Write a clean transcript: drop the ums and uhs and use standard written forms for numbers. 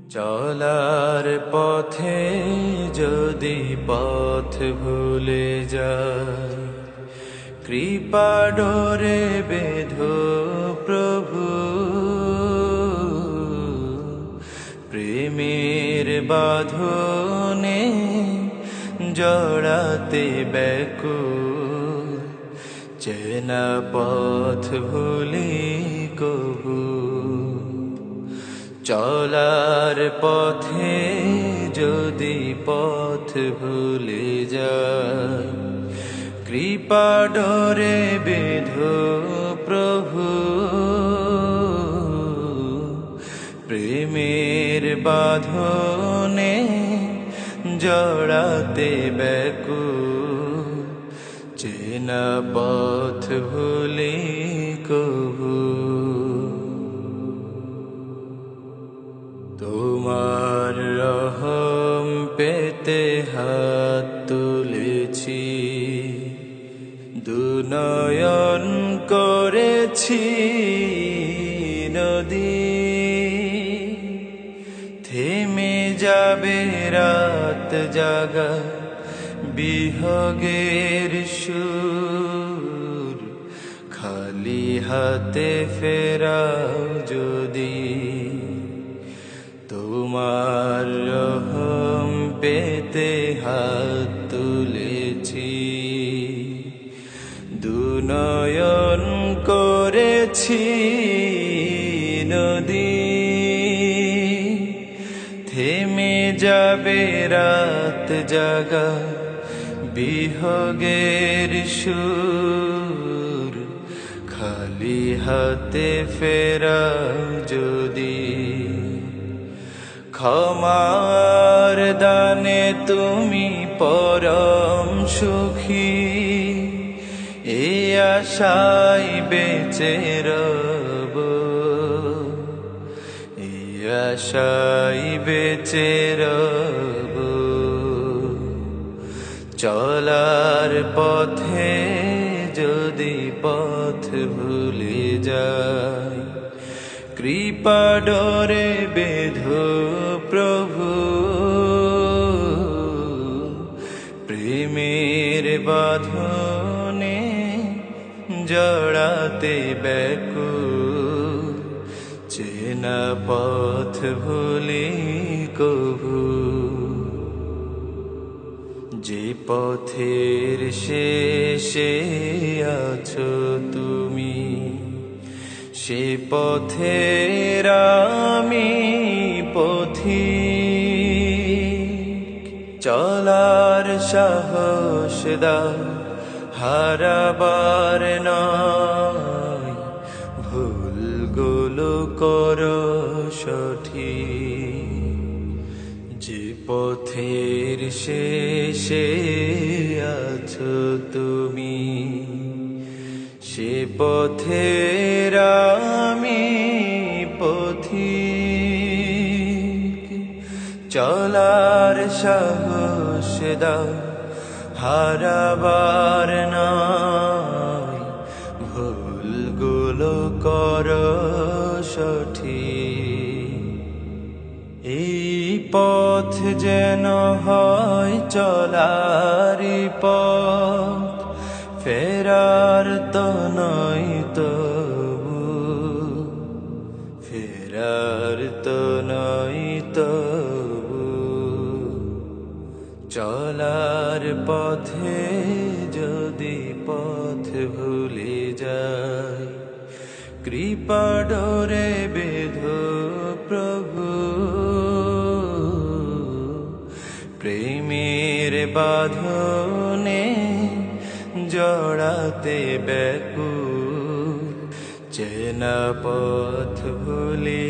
চলার পথে যদি পথ ভুলে যায়, কৃপা ডোরে বেঁধো প্রভু। প্রেমের বাঁধনে জড়াতে ব্যাকুল, চেনা পথ ভুলি কবু। চলার পথে যদি পথ ভুলে যায়, কৃপা ডোরে বেঁধো প্রভু। প্রেমের বাঁধনে জড়াতে ব্যাকুল, চেনা পথ ভুলি কবু। তোমার রহম পেতে হাত তুলেছি, দুনয়ন করেছি নদী। থেমে যাবে রাত জাগা বিহগের সুর, খালি হাতে ফেরাও যদি। তোমার রহম পেতে হাত তুলেছি, দুনয়ন করেছি নদী। থেমে যাবে রাত জাগা বিহগের সুর, খালি হাতে ফেরাও যদি। ক্ষমার দানে তুমি পরম সুখী, এ আশায় বেঁচে রব, এ আশায় বেঁচে রব। চলার পথে যদি পথ ভুলে যায়, কৃপা ডোরে বেঁধো প্রভু। প্রেমের বাঁধনে জড়াতে ব্যাকুল, চেনা পথ ভুলি কবু। যে পথের শেষে আছো তুমি, সে পথের আমি পথিক। চলার সাহস দাও, হারাবার নয়, ভুলগুলো করো সঠিক। যে পথের শেষে আছো তুমি, সে পথের আমি পথিক। চলার সাহস দাও, হারাবার নয়, ভুলগুলো করো সঠিক। এই পথ যেন হয় চলারি পথ, ফেরার তো নয় তবু, ফেরার তো নয় তবু। চলার পথে যদি পথ ভুলে যায়, কৃপা ডোরে বেঁধো প্রভু। প্রেমের বাঁধনে জড়াতে ব্যাকুল, চেনা পথ ভুলি